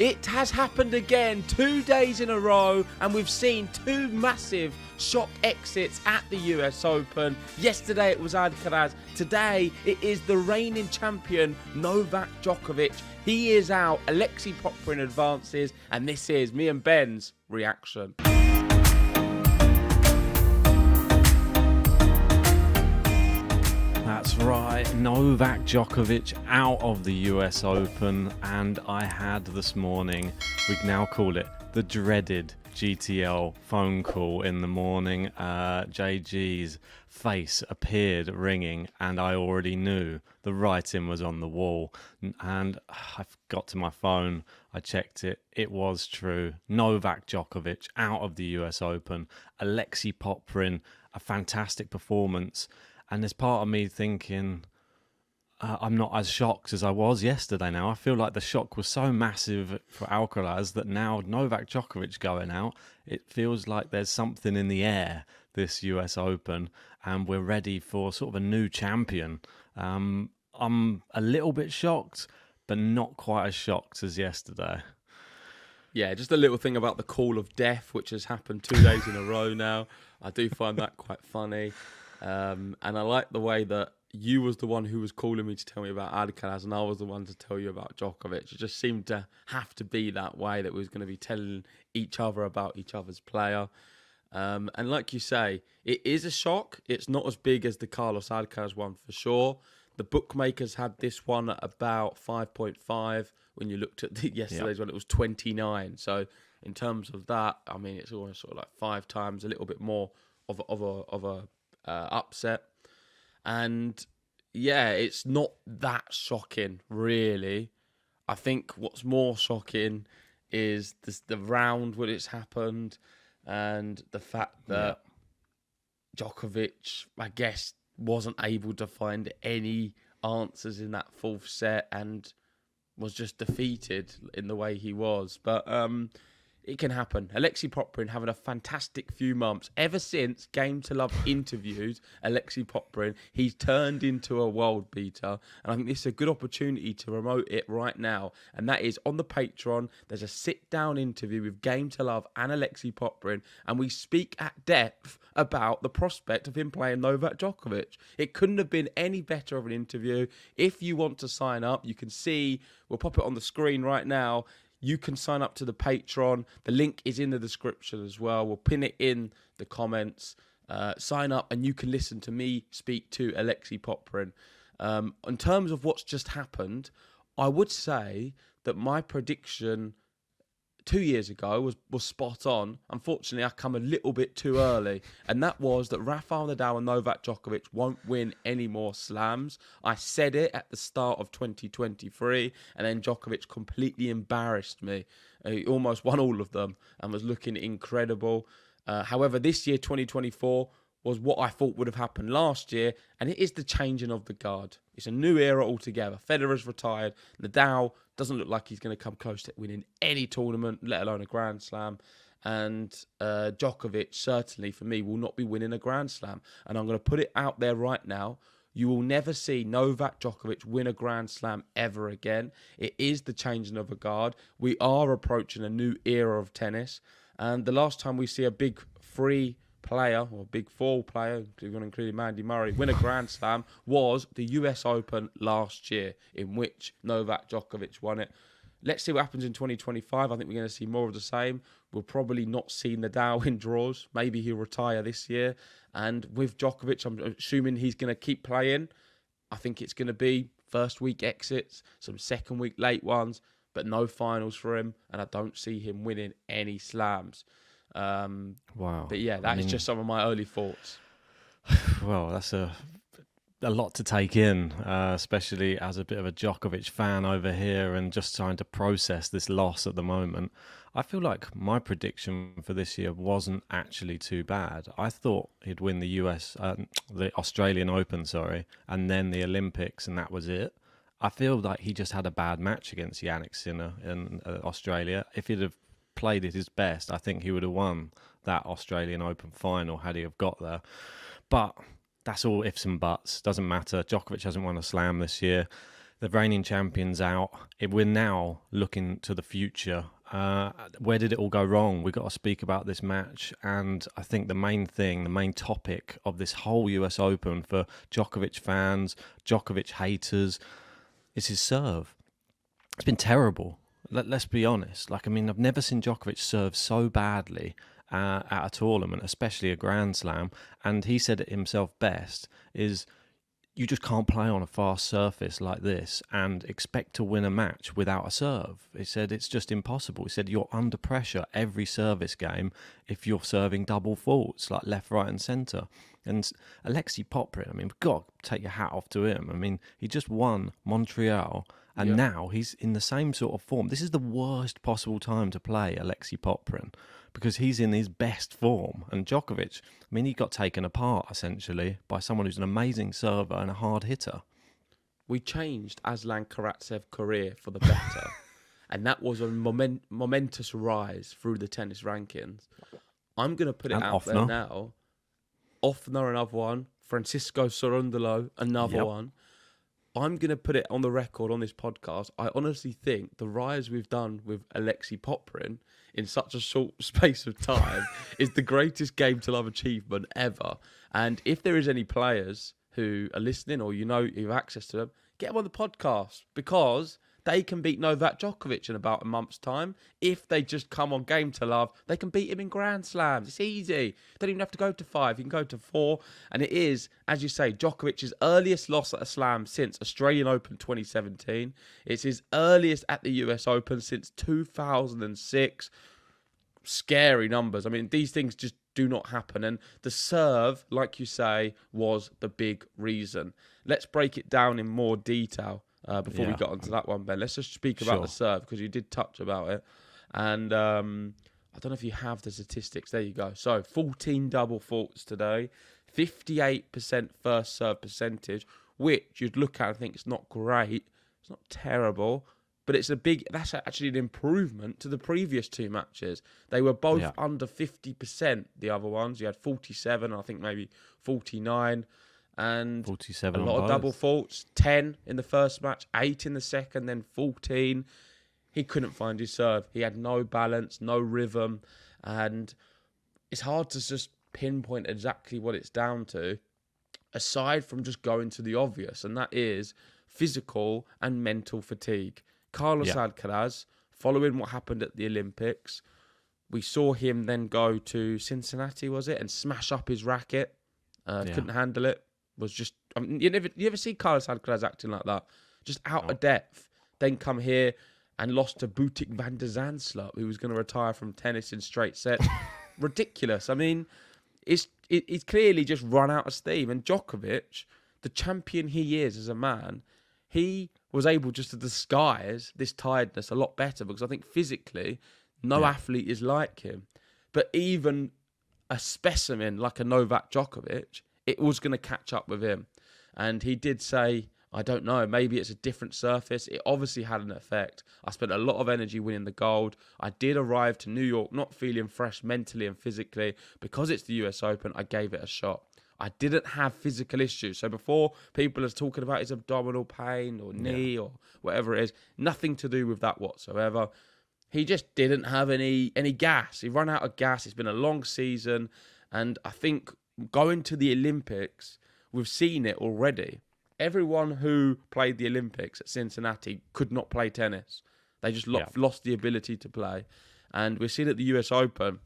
It has happened again, 2 days in a row, and we've seen two massive shock exits at the US Open. Yesterday it was Alcaraz. Today it is the reigning champion, Novak Djokovic. He is out, Alexei Popyrin advances, and this is me and Ben's reaction. That's right, Novak Djokovic out of the US Open, and I had this morning, we can now call it the dreaded GTL phone call in the morning. JG's face appeared ringing, and I already knew the writing was on the wall. And I got to my phone, I checked it, it was true. Novak Djokovic out of the US Open, Alexei Popyrin, a fantastic performance. And there's part of me thinking, I'm not as shocked as I was yesterday now. I feel like the shock was so massive for Alcaraz that now Novak Djokovic going out, it feels like there's something in the air, this US Open, and we're ready for sort of a new champion. I'm a little bit shocked, but not quite as shocked as yesterday. Yeah, just a little thing about the call of death, which has happened 2 days in a row now. I do find that quite funny. And I like the way that you was the one who was calling me to tell me about Alcaraz, and I was the one to tell you about Djokovic. It just seemed to have to be that way, that we was going to be telling each other about each other's player. And like you say, it is a shock. It's not as big as the Carlos Alcaraz one for sure. The bookmakers had this one at about 5.5. When you looked at yesterday's one, it was 29. So in terms of that, I mean, it's almost sort of like 5 times, a little bit more of a upset. And yeah, it's not that shocking, really. I think what's more shocking is the round when it's happened, and the fact that Djokovic, I guess, wasn't able to find any answers in that fourth set and was just defeated in the way he was. But it can happen. Alexei Popyrin having a fantastic few months. Ever since Game to Love interviewed Alexei Popyrin, he's turned into a world beater. And I think this is a good opportunity to promote it right now. And that is on the Patreon. There's a sit-down interview with Game to Love and Alexei Popyrin. And we speak at depth about the prospect of him playing Novak Djokovic. It couldn't have been any better of an interview. If you want to sign up, you can see, we'll pop it on the screen right now. You can sign up to the Patreon. The link is in the description as well. We'll pin it in the comments. Sign up and you can listen to me speak to Alexei Popyrin. In terms of what's just happened, I would say that my prediction 2 years ago was spot on. Unfortunately, I come a little bit too early. And that was that Rafael Nadal and Novak Djokovic won't win any more slams. I said it at the start of 2023, and then Djokovic completely embarrassed me. He almost won all of them and was looking incredible. However, this year, 2024, was what I thought would have happened last year, and it is the changing of the guard. It's a new era altogether. Federer's retired. Nadal doesn't look like he's going to come close to winning any tournament, let alone a Grand Slam. And Djokovic, certainly for me, will not be winning a Grand Slam. And I'm going to put it out there right now. You will never see Novak Djokovic win a Grand Slam ever again. It is the changing of a guard. We are approaching a new era of tennis. And the last time we see a big three player, or big four player, if you're going to include Andy Murray, win a Grand Slam was the US Open last year, in which Novak Djokovic won it. Let's see what happens in 2025. I think we're going to see more of the same. We'll probably not see Nadal in draws. Maybe he'll retire this year. And with Djokovic, I'm assuming he's going to keep playing. I think it's going to be first week exits, some second week late ones, but no finals for him. And I don't see him winning any slams. Wow. But yeah, that is just some of my early thoughts. Well, that's a lot to take in, especially as a bit of a Djokovic fan over here and just trying to process this loss at the moment. I feel like my prediction for this year wasn't actually too bad. I thought he'd win the the Australian Open, and then the Olympics, and that was it. I feel like he just had a bad match against Jannik Sinner in Australia. If he'd have played at his best, I think he would have won that Australian Open final had he have got there. But that's all ifs and buts. Doesn't matter. Djokovic hasn't won a slam this year. the reigning champions out. We're now looking to the future. Where did it all go wrong? We've got to speak about this match. And I think the main topic of this whole US Open for Djokovic fans, Djokovic haters, is his serve. It's been terrible. Let's be honest. I've never seen Djokovic serve so badly at a tournament, especially a Grand Slam. And he said it himself best, is you just can't play on a fast surface like this and expect to win a match without a serve. He said it's just impossible. He said you're under pressure every service game if you're serving double faults, like left, right and centre. And Alexei Popyrin, we've got to take your hat off to him. He just won Montreal and now he's in the same sort of form. This is the worst possible time to play Alexei Popyrin because he's in his best form. And Djokovic, he got taken apart, essentially, by someone who's an amazing server and a hard hitter. We changed Aslan Karatsev's career for the better. And that was a momentous rise through the tennis rankings. I'm going to put it out there now. Offner, another one. Francisco Cerundolo, another one. I'm going to put it on the record on this podcast. I honestly think the rise we've done with Alexei Popyrin in such a short space of time is the greatest game to love achievement ever. And if there is any players who are listening or you have access to them, get them on the podcast because they can beat Novak Djokovic in about a month's time. If they just come on Game to Love, they can beat him in Grand Slams. It's easy. Don't even have to go to 5. You can go to 4. And it is, as you say, Djokovic's earliest loss at a slam since Australian Open 2017. It's his earliest at the US Open since 2006. Scary numbers. These things just do not happen. And the serve, like you say, was the big reason. Let's break it down in more detail. Before we got onto that one, Ben, let's just speak about the serve because you did touch about it. And I don't know if you have the statistics. There you go. So 14 double faults today, 58% first serve percentage, which you'd look at and think it's not great. It's not terrible, but that's actually an improvement to the previous two matches. They were both under 50%, the other ones. You had 47, I think maybe 49. And 47 a lot of double faults, 10 in the first match, 8 in the second, then 14. He couldn't find his serve. He had no balance, no rhythm. And it's hard to just pinpoint exactly what it's down to, aside from just going to the obvious, and that is physical and mental fatigue. Carlos Alcaraz, following what happened at the Olympics, we saw him then go to Cincinnati, was it, and smash up his racket. Couldn't handle it. Was just you ever see Carlos Alcaraz acting like that, just out of depth. Then come here and lost to Butik van der Zandslup, who was going to retire from tennis in straight sets. Ridiculous. It's clearly just run out of steam. And Djokovic, the champion he is as a man, he was able just to disguise this tiredness a lot better because I think physically no athlete is like him. But even a specimen like a Novak Djokovic, it was going to catch up with him. And he did say, I don't know, maybe it's a different surface. It obviously had an effect. I spent a lot of energy winning the gold. I did arrive to New York not feeling fresh mentally and physically. Because it's the US Open, I gave it a shot. I didn't have physical issues. So before people are talking about his abdominal pain or knee or whatever it is, nothing to do with that whatsoever. He just didn't have any gas. He ran out of gas. It's been a long season. And I think going to the Olympics, we've seen it already. Everyone who played the Olympics at Cincinnati could not play tennis. They just lost the ability to play. And we've seen at the US Open,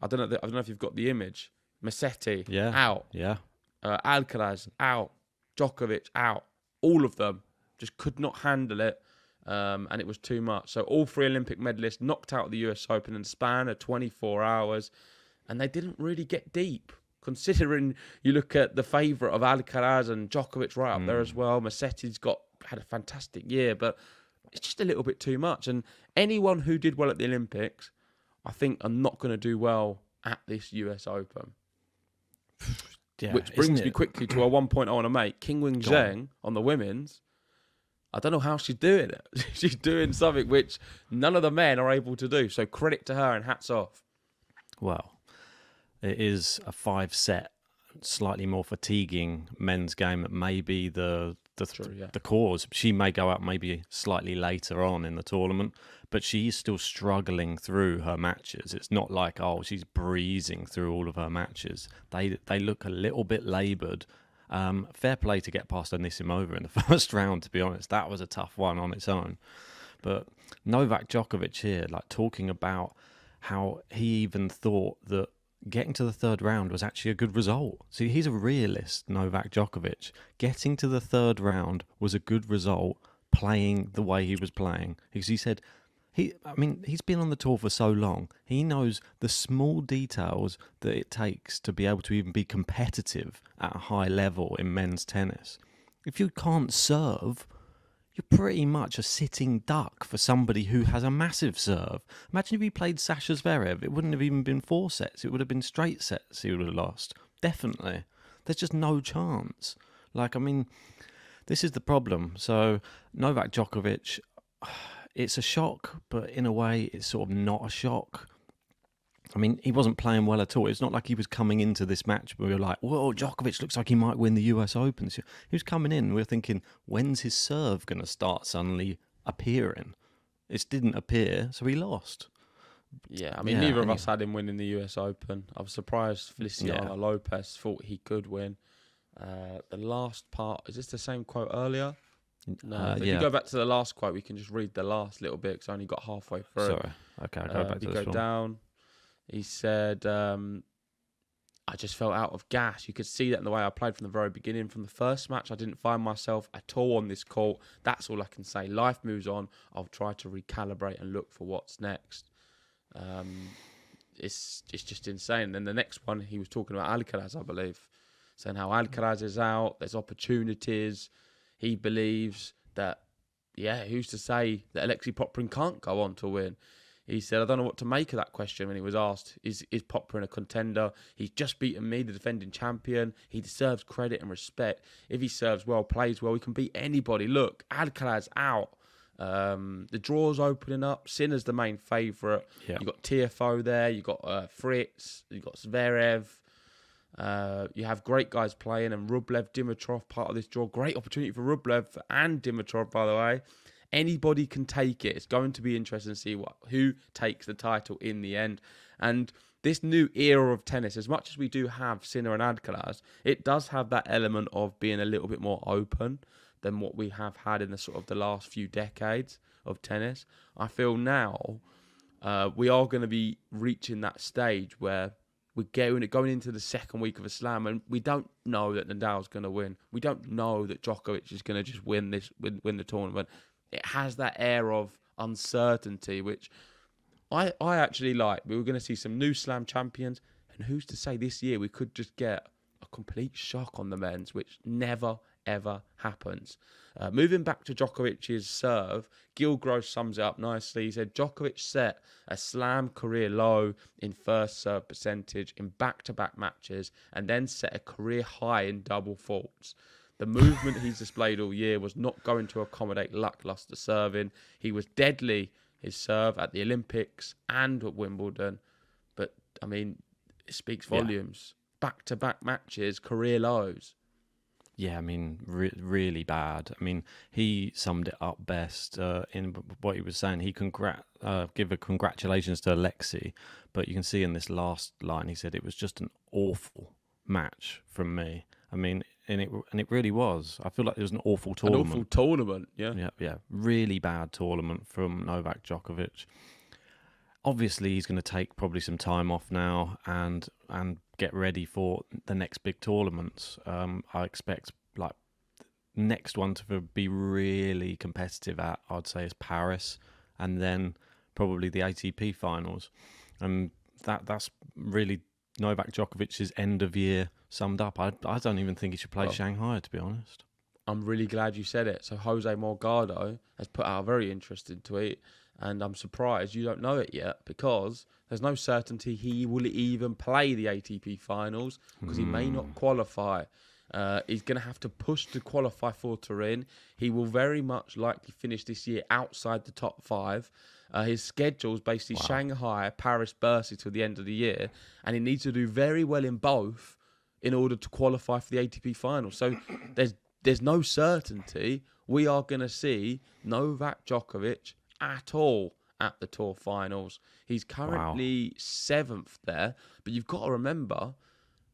I don't know if you've got the image. Musetti, out. Alcaraz, out. Djokovic, out. All of them just could not handle it. And it was too much. So all 3 Olympic medalists knocked out of the US Open in the span of 24 hours. And they didn't really get deep. Considering you look at the favourite of Alcaraz and Djokovic right up there as well. Musetti's had a fantastic year, but it's just a little bit too much. And anyone who did well at the Olympics, I think, are not going to do well at this US Open. Which brings me quickly to one point I want to make. Qinwen Zheng on the women's, I don't know how she's doing it. She's doing something which none of the men are able to do. So credit to her and hats off. Well, it is a 5-set, slightly more fatiguing men's game that maybe the True, yeah. the cause. She may go out maybe slightly later on in the tournament, but she's still struggling through her matches. It's not like, oh, she's breezing through all of her matches. They look a little bit laboured. Fair play to get past Anisimova in the first round, to be honest. That was a tough one on its own. But Novak Djokovic here, like talking about how he even thought that getting to the third round was actually a good result. See, he's a realist, Novak Djokovic. Getting to the third round was a good result, playing the way he was playing. Because he said, he's been on the tour for so long. He knows the small details that it takes to be able to even be competitive at a high level in men's tennis. If you can't serve, you're pretty much a sitting duck for somebody who has a massive serve. Imagine if he played Sasha Zverev. It wouldn't have even been 4 sets. It would have been straight sets he would have lost. Definitely. There's just no chance. This is the problem. So Novak Djokovic, it's a shock, but in a way it's sort of not a shock. He wasn't playing well at all. It's not like he was coming into this match where we were like, whoa, Djokovic looks like he might win the US Open. So he was coming in and we were thinking, when's his serve going to start suddenly appearing? It didn't appear, so he lost. Yeah, neither of us had him winning the US Open. I was surprised Feliciano Lopez thought he could win. The last part, is this the same quote earlier? No, if you go back to the last quote, we can just read the last little bit because I only got halfway through. Sorry. Okay, I'll go back to this one. Go down. He said, I just felt out of gas. You could see that in the way I played from the very beginning. From the first match, I didn't find myself at all on this court. That's all I can say. Life moves on. I'll try to recalibrate and look for what's next. It's just insane. And then the next one, he was talking about Alcaraz, I believe, saying how Alcaraz is out. There's opportunities. He believes that, who's to say that Alexei Popyrin can't go on to win? He said, I don't know what to make of that question when he was asked, is Popyrin a contender? He's just beaten me, the defending champion. He deserves credit and respect. If he serves well, plays well, he can beat anybody. Look, Alcaraz out. The draw's opening up. Sinner's the main favourite. Yeah. You've got TFO there. You've got Fritz. You've got Zverev. You have great guys playing, and Rublev, Dimitrov, part of this draw. Great opportunity for Rublev and Dimitrov, by the way. Anybody can take it. It's going to be interesting to see who takes the title in the end. And this new era of tennis, as much as we do have Sinner and Alcaraz, it does have that element of being a little bit more open than what we have had in the sort of the last few decades of tennis. I feel now we are going to be reaching that stage where we're going into the second week of a slam, and we don't know that Nadal's going to win. We don't know that Djokovic is going to just win the tournament. It has that air of uncertainty, which I actually like. We were going to see some new slam champions, and who's to say this year we could just get a complete shock on the men's, which never, ever happens. Moving back to Djokovic's serve, Gil Gross sums it up nicely. He said, Djokovic set a slam career low in first serve percentage in back-to-back matches and then set a career high in double faults. The movement he's displayed all year was not going to accommodate lackluster serving. He was deadly, his serve, at the Olympics and at Wimbledon. But, it speaks volumes. Back-to-back matches, career lows. Yeah, really bad. He summed it up best in what he was saying. He give a congratulations to Alexei, but you can see in this last line, he said it was just an awful match from me. And it really was. I feel like it was an awful tournament. An awful tournament, yeah. Yeah. Really bad tournament from Novak Djokovic. Obviously, he's going to take probably some time off now and get ready for the next big tournaments. I expect next one to be really competitive at, I'd say, is Paris, and then probably the ATP finals. And that's really Novak Djokovic's end of year summed up. I don't even think he should play Shanghai, to be honest. I'm really glad you said it. So Jose Morgado has put out a very interesting tweet, and I'm surprised you don't know it yet because there's no certainty he will even play the ATP finals because he may not qualify. He's going to have to push to qualify for Turin. He will very much likely finish this year outside the top 5. His schedule is basically Shanghai, Paris, Bercy till the end of the year, and he needs to do very well in both in order to qualify for the ATP final. So there's there's no certainty we are going to see Novak Djokovic at all at the Tour Finals. He's currently 7th there, but you've got to remember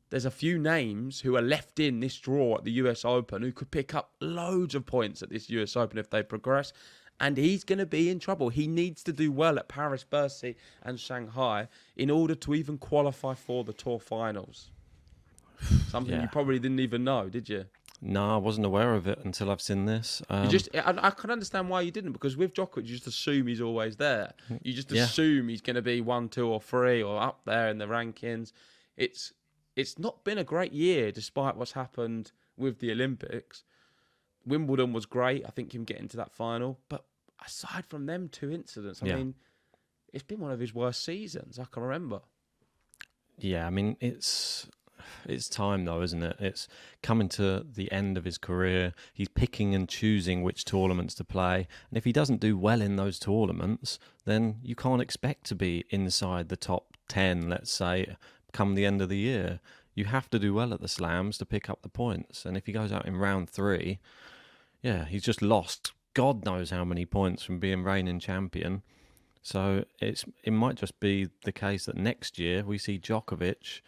there's a few names who are left in this draw at the US Open who could pick up loads of points at this US Open if they progress, and he's going to be in trouble. He needs to do well at Paris, Bercy and Shanghai in order to even qualify for the Tour Finals. Something you probably didn't even know, did you? No, I wasn't aware of it until I've seen this. I can understand why you didn't, because with Djokovic, you just assume he's always there. You just assume he's going to be 1, 2 or 3 or up there in the rankings. It's not been a great year despite what's happened with the Olympics. Wimbledon was great, I think, him getting to that final. But aside from them 2 incidents, I mean, it's been one of his worst seasons I can remember. Yeah, I mean, it's time though, isn't it? It's coming to the end of his career. He's picking and choosing which tournaments to play. And if he doesn't do well in those tournaments, then you can't expect to be inside the top 10, let's say, come the end of the year. You have to do well at the slams to pick up the points. And if he goes out in round 3, he's just lost God knows how many points from being reigning champion. So it might just be the case that next year we see Djokovic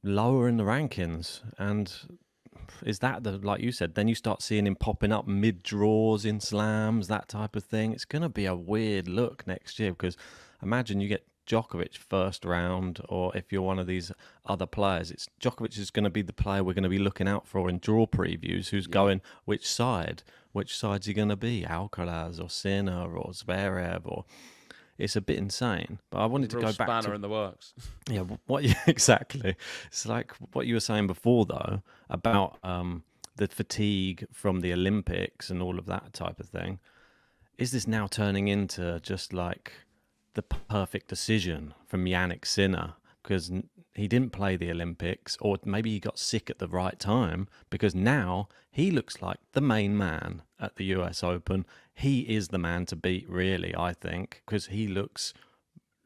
lower in the rankings, and is that like you said, then you start seeing him popping up mid-draws in slams, that type of thing. It's going to be a weird look next year, because imagine you get Djokovic first round, or if you're one of these other players, it's Djokovic is going to be the player we're going to be looking out for in draw previews, who's going which side's he going to be, Alcaraz or Sinner or Zverev, or it's a bit insane. But I wanted to go back to spanner in the works. Yeah, exactly. It's like what you were saying before, though, about the fatigue from the Olympics and all of that type of thing. Is this now turning into just like the perfect decision from Yannick Sinner? Because he didn't play the Olympics, or maybe he got sick at the right time, because now he looks like the main man at the US Open. He is the man to beat, really, I think, because he looks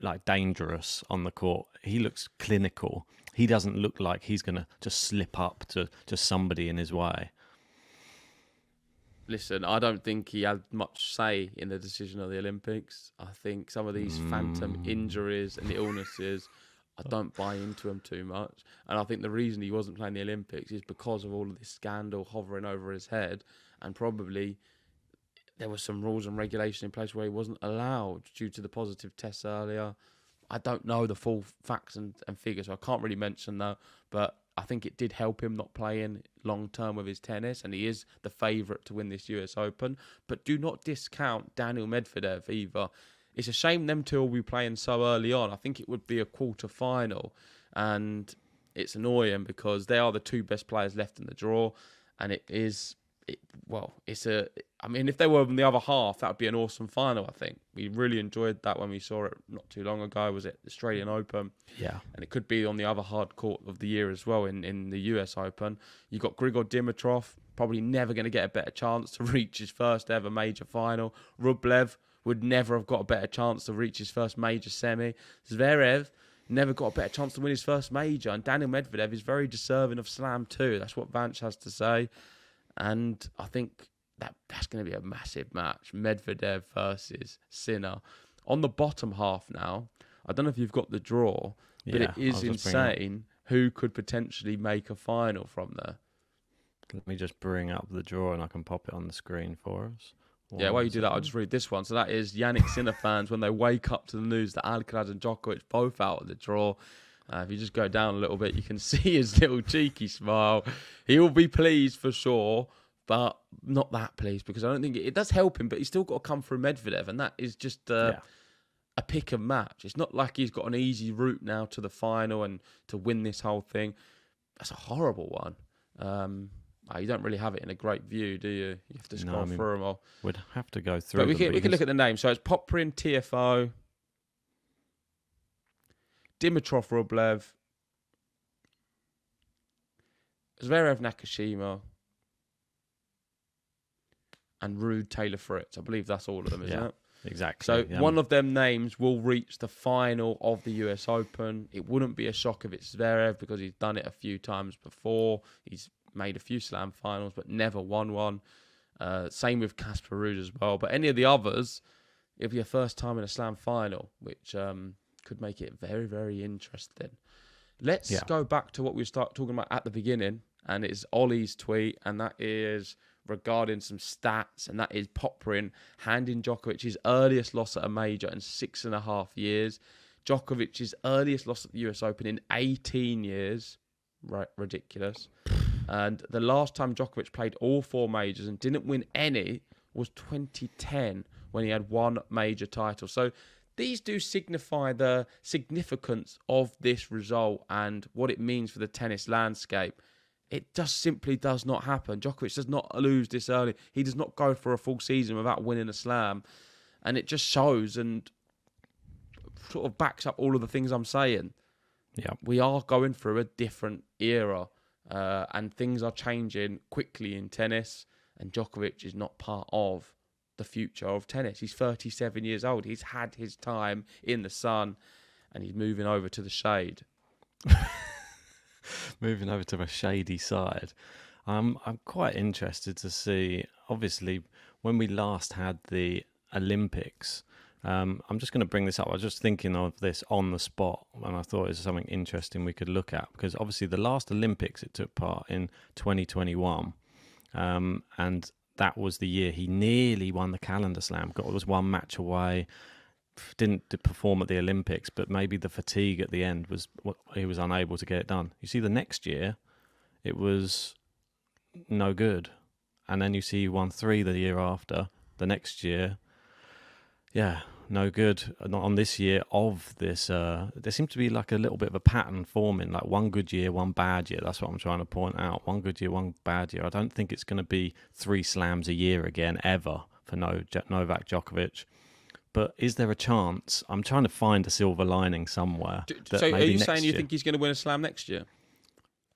like dangerous on the court. He looks clinical. He doesn't look like he's going to just slip up to somebody in his way. Listen, I don't think he had much say in the decision of the Olympics. I think some of these phantom injuries and illnesses, I don't buy into them too much. And I think the reason he wasn't playing the Olympics is because of all of this scandal hovering over his head, and probably there was some rules and regulation in place where he wasn't allowed due to the positive tests earlier. I don't know the full facts and figures, so I can't really mention that. But I think it did help him not playing long term with his tennis, and he is the favourite to win this US Open. But do not discount Daniil Medvedev either. It's a shame them two will be playing so early on. I think it would be a quarter-final, and it's annoying because they are the 2 best players left in the draw, and I mean, if they were in the other half, that would be an awesome final, I think. We really enjoyed that when we saw it not too long ago. Was it the Australian Open? Yeah. And it could be on the other hard court of the year as well in the US Open. You got Grigor Dimitrov, probably never going to get a better chance to reach his first ever major final. Rublev would never have got a better chance to reach his first major semi. Zverev never got a better chance to win his first major. And Daniil Medvedev is very deserving of Slam too. That's what Vance has to say. And I think that's going to be a massive match. Medvedev versus Sinner. On the bottom half now, I don't know if you've got the draw, but it is insane who could potentially make a final from there. Let me just bring up the draw and I can pop it on the screen for us. While you do that, I'll just read this one. So that is Yannick Sinner fans when they wake up to the news that Alcaraz and Djokovic both out of the draw. If you just go down a little bit, you can see his little cheeky smile. He will be pleased for sure, but not that pleased, because I don't think it does help him, but he's still got to come through Medvedev, and that is just a pick and match. It's not like he's got an easy route now to the final and to win this whole thing. That's a horrible one. You don't really have it in a great view, do you? You have to scroll through them all. We'd have to go through them. But we can look at the names. So it's Popyrin, TFO, Dimitrov, Rublev, Zverev, Nakashima, and Ruud, Taylor, Fritz. I believe that's all of them, isn't it? Exactly. So one of them names will reach the final of the US Open. It wouldn't be a shock if it's Zverev, because he's done it a few times before. He's made a few slam finals, but never won one. Same with Casper Ruud as well. But any of the others, it'll be a first time in a slam final, which could make it very, very interesting. Let's go back to what we start talking about at the beginning, and it's Ollie's tweet, and that is regarding some stats, and that is Popyrin handing Djokovic his earliest loss at a major in 6.5 years. Djokovic's earliest loss at the US Open in 18 years. Right, ridiculous. And the last time Djokovic played all 4 majors and didn't win any was 2010, when he had 1 major title. So these do signify the significance of this result and what it means for the tennis landscape. It just simply does not happen. Djokovic does not lose this early. He does not go for a full season without winning a slam. And it just shows and sort of backs up all of the things I'm saying. Yeah, we are going through a different era, and things are changing quickly in tennis, and Djokovic is not part of the future of tennis. He's 37 years old. He's had his time in the sun, and he's moving over to the shade. Moving over to the shady side. I'm quite interested to see, obviously, when we last had the Olympics, I'm just going to bring this up. I was just thinking of this on the spot, and I thought it was something interesting we could look at, because obviously the last Olympics, it took part in 2021, and that was the year he nearly won the calendar slam. Was 1 match away, didn't perform at the Olympics, but maybe the fatigue at the end was what he was unable to get it done. You see, the next year, it was no good, and then you see he won 3 the year after. The next year, no good. Not on this year of this. There seems to be like a little bit of a pattern forming, like 1 good year, 1 bad year. That's what I'm trying to point out. 1 good year, 1 bad year. I don't think it's going to be 3 slams a year again, ever, for Novak Djokovic. But is there a chance? I'm trying to find a silver lining somewhere. So are you saying you think he's going to win a slam next year?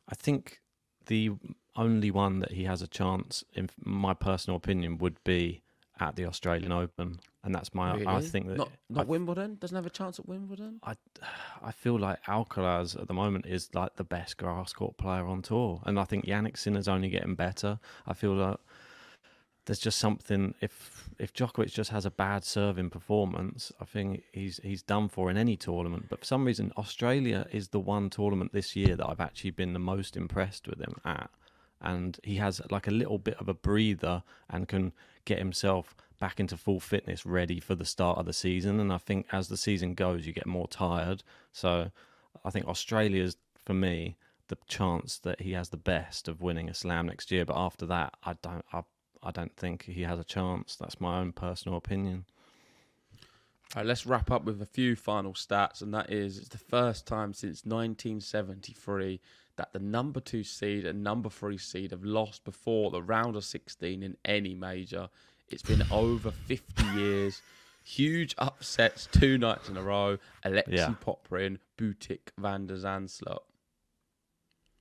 I think the only one that he has a chance, in my personal opinion, would be at the Australian Open. And that's my... Really? I think that... Not Wimbledon? Doesn't have a chance at Wimbledon? I feel like Alcaraz at the moment is like the best grass court player on tour. And I think Jannik Sinner's only getting better. I feel like there's just something... If Djokovic just has a bad serving performance, I think he's done for in any tournament. But for some reason, Australia is the one tournament this year that I've actually been the most impressed with him at. And he has like a little bit of a breather and can get himself back into full fitness, ready for the start of the season. And I think as the season goes, you get more tired. So I think Australia's, for me, the chance that he has the best of winning a slam next year. But after that, I don't think he has a chance. That's my own personal opinion. All right, let's wrap up with a few final stats, and that is it's the first time since 1973 that the number 2 seed and number 3 seed have lost before the round of 16 in any major. It's been over 50 years. Huge upsets 2 nights in a row. Alexei Popyrin, Butik van der Zandschulp.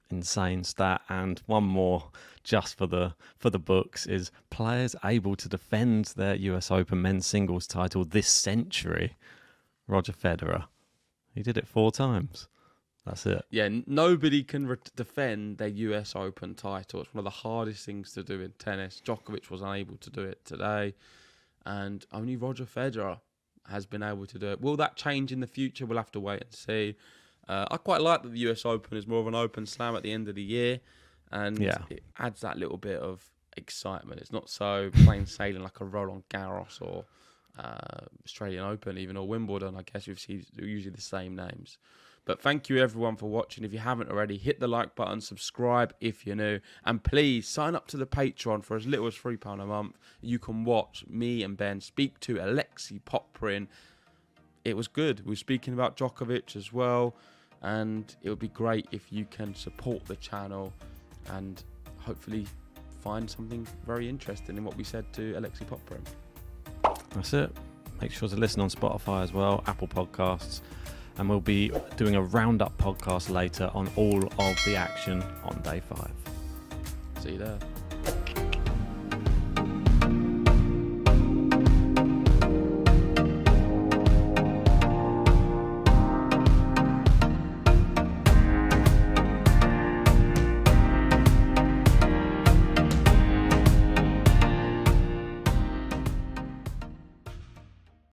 Insane stat. And one more just for the books is players able to defend their US Open men's singles title this century. Roger Federer. He did it 4 times. That's it. Yeah, nobody can defend their US Open title. It's one of the hardest things to do in tennis. Djokovic was unable to do it today, and only Roger Federer has been able to do it. Will that change in the future? We'll have to wait and see. I quite like that the US Open is more of an open slam at the end of the year, and it adds that little bit of excitement. It's not so plain sailing like a Roland Garros or Australian Open, even, or Wimbledon. I guess you've seen usually the same names. But thank you everyone for watching. If you haven't already, hit the like button, subscribe if you're new, and please sign up to the Patreon for as little as £3 a month. You can watch me and Ben speak to Alexei Popyrin. It was good. We were speaking about Djokovic as well, and it would be great if you can support the channel and hopefully find something very interesting in what we said to Alexei Popyrin. That's it. Make sure to listen on Spotify as well, Apple Podcasts. And we'll be doing a roundup podcast later on all of the action on day 5. See you there.